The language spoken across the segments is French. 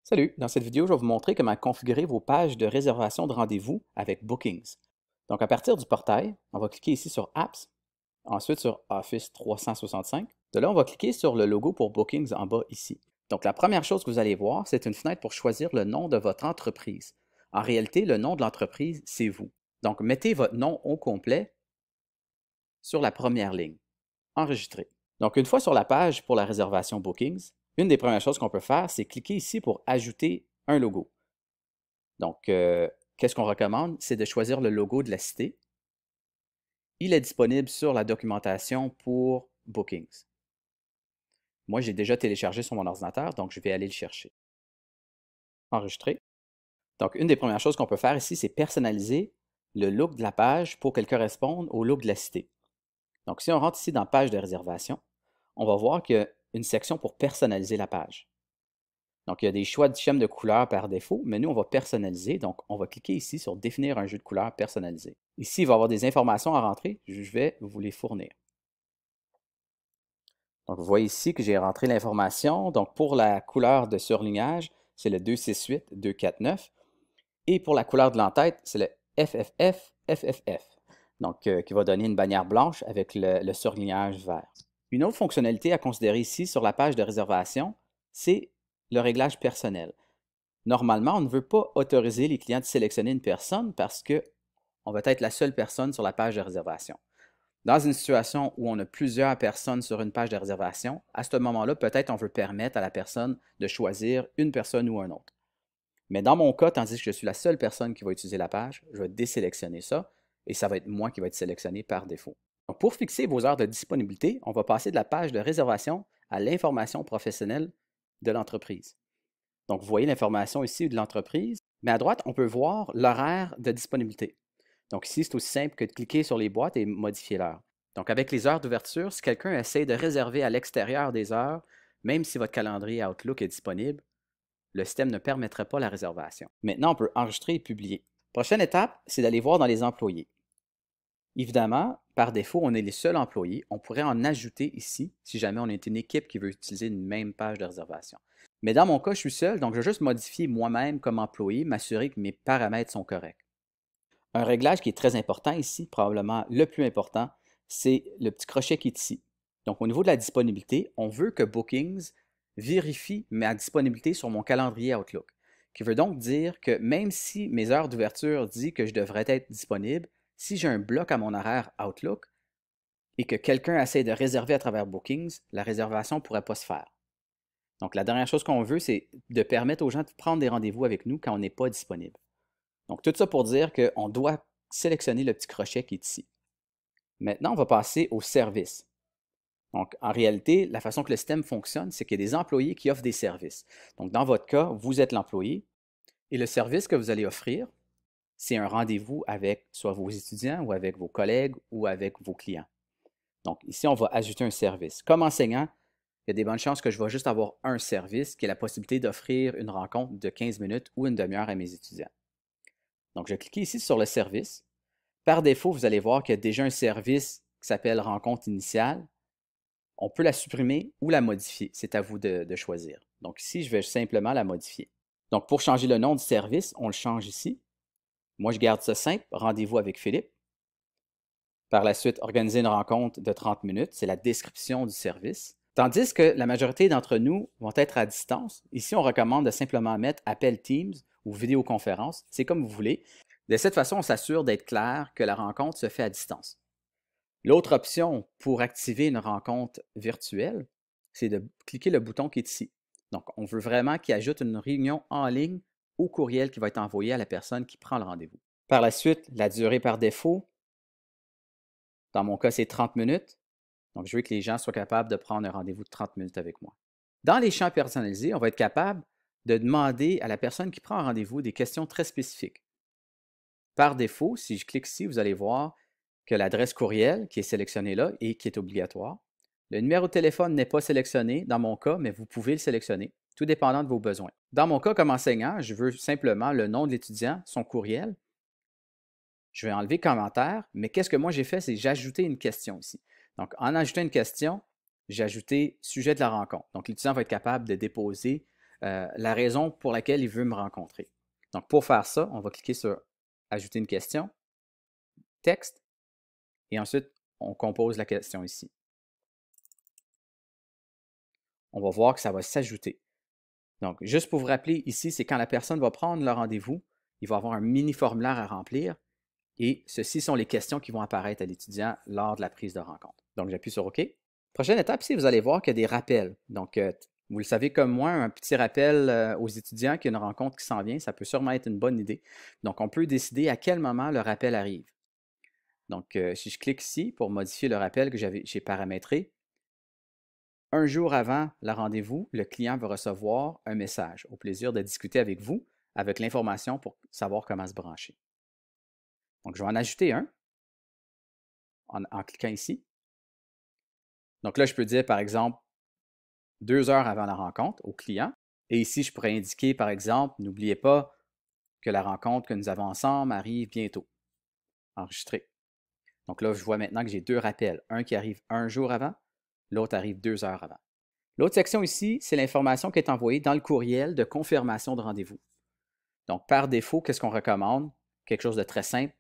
Salut, dans cette vidéo, je vais vous montrer comment configurer vos pages de réservation de rendez-vous avec Bookings. Donc, à partir du portail, on va cliquer ici sur Apps, ensuite sur Office 365. De là, on va cliquer sur le logo pour Bookings en bas ici. Donc, la première chose que vous allez voir, c'est une fenêtre pour choisir le nom de votre entreprise. En réalité, le nom de l'entreprise, c'est vous. Donc, mettez votre nom au complet sur la première ligne. Enregistrer. Donc, une fois sur la page pour la réservation Bookings, une des premières choses qu'on peut faire, c'est cliquer ici pour ajouter un logo. Donc, qu'est-ce qu'on recommande? C'est de choisir le logo de la cité. Il est disponible sur la documentation pour Bookings. Moi, j'ai déjà téléchargé sur mon ordinateur, donc je vais aller le chercher. Enregistrer. Donc, une des premières choses qu'on peut faire ici, c'est personnaliser le look de la page pour qu'elle corresponde au look de la cité. Donc, si on rentre ici dans Page de réservation, on va voir qu'il y a une section pour personnaliser la page. Donc, il y a des choix de schème de couleurs par défaut, mais nous, on va personnaliser. Donc, on va cliquer ici sur Définir un jeu de couleurs personnalisé. Ici, il va y avoir des informations à rentrer. Je vais vous les fournir. Donc, vous voyez ici que j'ai rentré l'information. Donc, pour la couleur de surlignage, c'est le 268, 249. Et pour la couleur de l'entête, c'est le FFF, FFF. Donc, qui va donner une bannière blanche avec le surlignage vert. Une autre fonctionnalité à considérer ici sur la page de réservation, c'est le réglage personnel. Normalement, on ne veut pas autoriser les clients de sélectionner une personne parce qu'on va être la seule personne sur la page de réservation. Dans une situation où on a plusieurs personnes sur une page de réservation, à ce moment-là, peut-être on veut permettre à la personne de choisir une personne ou un autre. Mais dans mon cas, tandis que je suis la seule personne qui va utiliser la page, je vais désélectionner ça et ça va être moi qui va être sélectionné par défaut. Donc, pour fixer vos heures de disponibilité, on va passer de la page de réservation à l'information professionnelle de l'entreprise. Donc, vous voyez l'information ici de l'entreprise, mais à droite, on peut voir l'horaire de disponibilité. Donc ici, c'est aussi simple que de cliquer sur les boîtes et modifier l'heure. Donc, avec les heures d'ouverture, si quelqu'un essaie de réserver à l'extérieur des heures, même si votre calendrier Outlook est disponible, le système ne permettrait pas la réservation. Maintenant, on peut enregistrer et publier. Prochaine étape, c'est d'aller voir dans les employés. Évidemment, par défaut, on est les seuls employés. On pourrait en ajouter ici si jamais on est une équipe qui veut utiliser une même page de réservation. Mais dans mon cas, je suis seul, donc je vais juste modifier moi-même comme employé, m'assurer que mes paramètres sont corrects. Un réglage qui est très important ici, probablement le plus important, c'est le petit crochet qui est ici. Donc au niveau de la disponibilité, on veut que Bookings vérifie ma disponibilité sur mon calendrier Outlook, qui veut donc dire que même si mes heures d'ouverture disent que je devrais être disponible, si j'ai un bloc à mon horaire Outlook et que quelqu'un essaie de réserver à travers Bookings, la réservation ne pourrait pas se faire. Donc, la dernière chose qu'on veut, c'est de permettre aux gens de prendre des rendez-vous avec nous quand on n'est pas disponible. Donc, tout ça pour dire qu'on doit sélectionner le petit crochet qui est ici. Maintenant, on va passer au service. Donc, en réalité, la façon que le système fonctionne, c'est qu'il y a des employés qui offrent des services. Donc, dans votre cas, vous êtes l'employé et le service que vous allez offrir, c'est un rendez-vous avec soit vos étudiants ou avec vos collègues ou avec vos clients. Donc, ici, on va ajouter un service. Comme enseignant, il y a des bonnes chances que je vais juste avoir un service qui est la possibilité d'offrir une rencontre de 15 minutes ou une demi-heure à mes étudiants. Donc, je clique ici sur le service. Par défaut, vous allez voir qu'il y a déjà un service qui s'appelle rencontre initiale. On peut la supprimer ou la modifier. C'est à vous de choisir. Donc, ici, je vais simplement la modifier. Donc, pour changer le nom du service, on le change ici. Moi, je garde ça simple, rendez-vous avec Philippe. Par la suite, organiser une rencontre de 30 minutes, c'est la description du service. Tandis que la majorité d'entre nous vont être à distance. Ici, on recommande de simplement mettre appel Teams ou vidéoconférence. C'est comme vous voulez. De cette façon, on s'assure d'être clair que la rencontre se fait à distance. L'autre option pour activer une rencontre virtuelle, c'est de cliquer le bouton qui est ici. Donc, on veut vraiment qu'il ajoute une réunion en ligne au courriel qui va être envoyé à la personne qui prend le rendez-vous. Par la suite, la durée par défaut, dans mon cas, c'est 30 minutes. Donc, je veux que les gens soient capables de prendre un rendez-vous de 30 minutes avec moi. Dans les champs personnalisés, on va être capable de demander à la personne qui prend un rendez-vous des questions très spécifiques. Par défaut, si je clique ici, vous allez voir que l'adresse courriel qui est sélectionnée là et qui est obligatoire. Le numéro de téléphone n'est pas sélectionné dans mon cas, mais vous pouvez le sélectionner, tout dépendant de vos besoins. Dans mon cas, comme enseignant, je veux simplement le nom de l'étudiant, son courriel. Je vais enlever commentaire, mais qu'est-ce que moi j'ai fait, c'est j'ai ajouté une question ici. Donc, en ajoutant une question, j'ai ajouté sujet de la rencontre. Donc, l'étudiant va être capable de déposer la raison pour laquelle il veut me rencontrer. Donc, pour faire ça, on va cliquer sur « Ajouter une question »,« Texte », et ensuite, on compose la question ici. On va voir que ça va s'ajouter. Donc, juste pour vous rappeler, ici, c'est quand la personne va prendre le rendez-vous, il va avoir un mini formulaire à remplir et ceci sont les questions qui vont apparaître à l'étudiant lors de la prise de rencontre. Donc, j'appuie sur OK. Prochaine étape, ici, vous allez voir qu'il y a des rappels. Donc, vous le savez comme moi, un petit rappel aux étudiants qu'il y a une rencontre qui s'en vient, ça peut sûrement être une bonne idée. Donc, on peut décider à quel moment le rappel arrive. Donc, si je clique ici pour modifier le rappel que j'ai paramétré, un jour avant le rendez-vous, le client va recevoir un message. Au plaisir de discuter avec vous, avec l'information pour savoir comment se brancher. Donc, je vais en ajouter un en cliquant ici. Donc là, je peux dire, par exemple, 2 heures avant la rencontre au client. Et ici, je pourrais indiquer, par exemple, n'oubliez pas que la rencontre que nous avons ensemble arrive bientôt. Enregistrer. Donc là, je vois maintenant que j'ai 2 rappels. Un qui arrive 1 jour avant, l'autre arrive 2 heures avant. L'autre section ici, c'est l'information qui est envoyée dans le courriel de confirmation de rendez-vous. Donc, par défaut, qu'est-ce qu'on recommande? Quelque chose de très simple.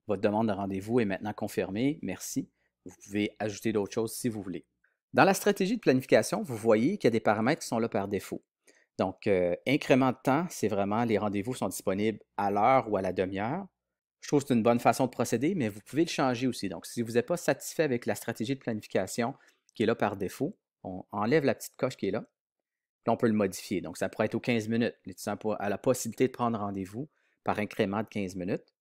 Votre demande de rendez-vous est maintenant confirmée. Merci. Vous pouvez ajouter d'autres choses si vous voulez. Dans la stratégie de planification, vous voyez qu'il y a des paramètres qui sont là par défaut. Donc, incrément de temps, c'est vraiment les rendez-vous sont disponibles à l'heure ou à la demi-heure. Je trouve que c'est une bonne façon de procéder, mais vous pouvez le changer aussi. Donc, si vous n'êtes pas satisfait avec la stratégie de planification qui est là par défaut, on enlève la petite coche qui est là, puis on peut le modifier. Donc, ça pourrait être aux 15 minutes. L'étudiant a la possibilité de prendre rendez-vous par incrément de 15 minutes.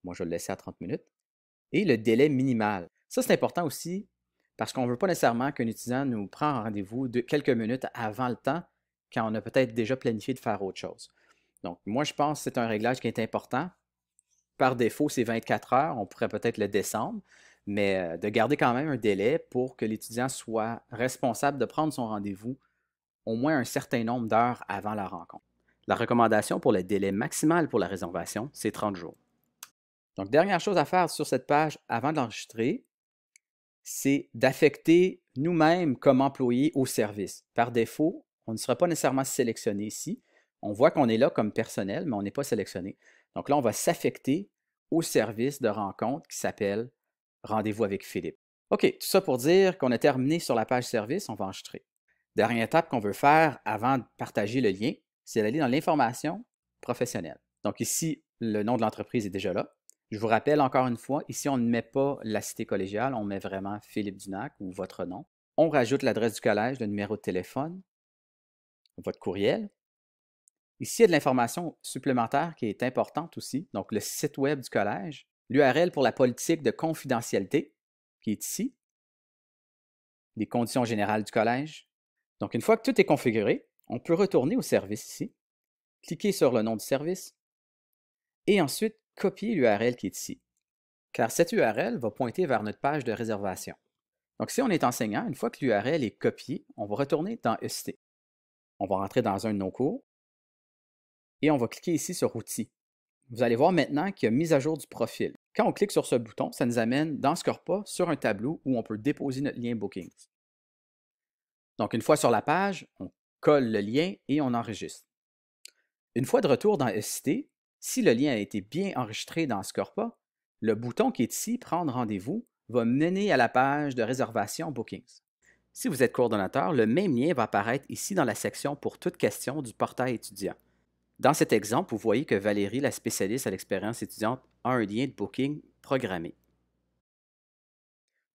Moi, je vais le laisser à 30 minutes. Et le délai minimal. Ça, c'est important aussi parce qu'on ne veut pas nécessairement qu'un étudiant nous prenne rendez-vous quelques minutes avant le temps quand on a peut-être déjà planifié de faire autre chose. Donc, moi, je pense que c'est un réglage qui est important. Par défaut, c'est 24 heures. On pourrait peut-être le descendre, mais de garder quand même un délai pour que l'étudiant soit responsable de prendre son rendez-vous au moins un certain nombre d'heures avant la rencontre. La recommandation pour le délai maximal pour la réservation, c'est 30 jours. Donc, dernière chose à faire sur cette page avant d'enregistrer, c'est d'affecter nous-mêmes comme employés au service. Par défaut, on ne sera pas nécessairement sélectionné ici. On voit qu'on est là comme personnel, mais on n'est pas sélectionné. Donc là, on va s'affecter au service de rencontre qui s'appelle Rendez-vous avec Philippe. OK, tout ça pour dire qu'on a terminé sur la page service, on va enregistrer. Dernière étape qu'on veut faire avant de partager le lien, c'est d'aller dans l'information professionnelle. Donc ici, le nom de l'entreprise est déjà là. Je vous rappelle encore une fois, ici, on ne met pas la cité collégiale, on met vraiment Philippe Dunac ou votre nom. On rajoute l'adresse du collège, le numéro de téléphone, votre courriel. Ici, il y a de l'information supplémentaire qui est importante aussi, donc le site web du collège, l'URL pour la politique de confidentialité qui est ici, les conditions générales du collège. Donc, une fois que tout est configuré, on peut retourner au service ici, cliquer sur le nom du service et ensuite copier l'URL qui est ici, car cette URL va pointer vers notre page de réservation. Donc, si on est enseignant, une fois que l'URL est copiée, on va retourner dans ECT. On va rentrer dans un de nos cours et on va cliquer ici sur Outils. Vous allez voir maintenant qu'il y a mise à jour du profil. Quand on clique sur ce bouton, ça nous amène dans Scorpa sur un tableau où on peut déposer notre lien Bookings. Donc, une fois sur la page, on colle le lien et on enregistre. Une fois de retour dans ECT, si le lien a été bien enregistré dans Scorpa, le bouton qui est ici, Prendre rendez-vous, va mener à la page de réservation Bookings. Si vous êtes coordonnateur, le même lien va apparaître ici dans la section pour toute question du portail étudiant. Dans cet exemple, vous voyez que Valérie, la spécialiste à l'expérience étudiante, a un lien de booking programmé.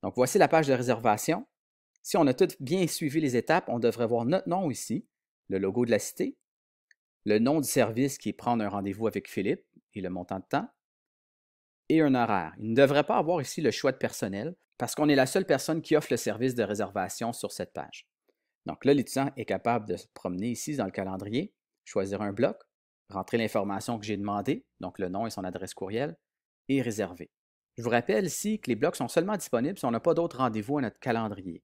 Donc, voici la page de réservation. Si on a tout bien suivi les étapes, on devrait voir notre nom ici, le logo de la cité, le nom du service qui est prendre un rendez-vous avec Philippe et le montant de temps, et un horaire. Il ne devrait pas avoir ici le choix de personnel parce qu'on est la seule personne qui offre le service de réservation sur cette page. Donc là, l'étudiant est capable de se promener ici dans le calendrier, choisir un bloc, rentrer l'information que j'ai demandée, donc le nom et son adresse courriel, et réserver. Je vous rappelle ici que les blocs sont seulement disponibles si on n'a pas d'autres rendez-vous à notre calendrier.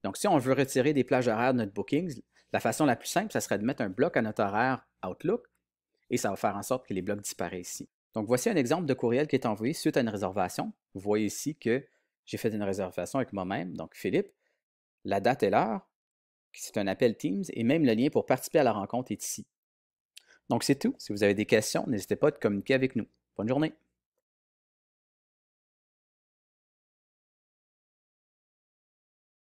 Donc si on veut retirer des plages horaires de notre Bookings, la façon la plus simple, ça serait de mettre un bloc à notre horaire Outlook, et ça va faire en sorte que les blocs disparaissent ici. Donc voici un exemple de courriel qui est envoyé suite à une réservation. Vous voyez ici que j'ai fait une réservation avec moi-même, donc Philippe, la date et l'heure, c'est un appel Teams et même le lien pour participer à la rencontre est ici. Donc c'est tout. Si vous avez des questions, n'hésitez pas à communiquer avec nous. Bonne journée.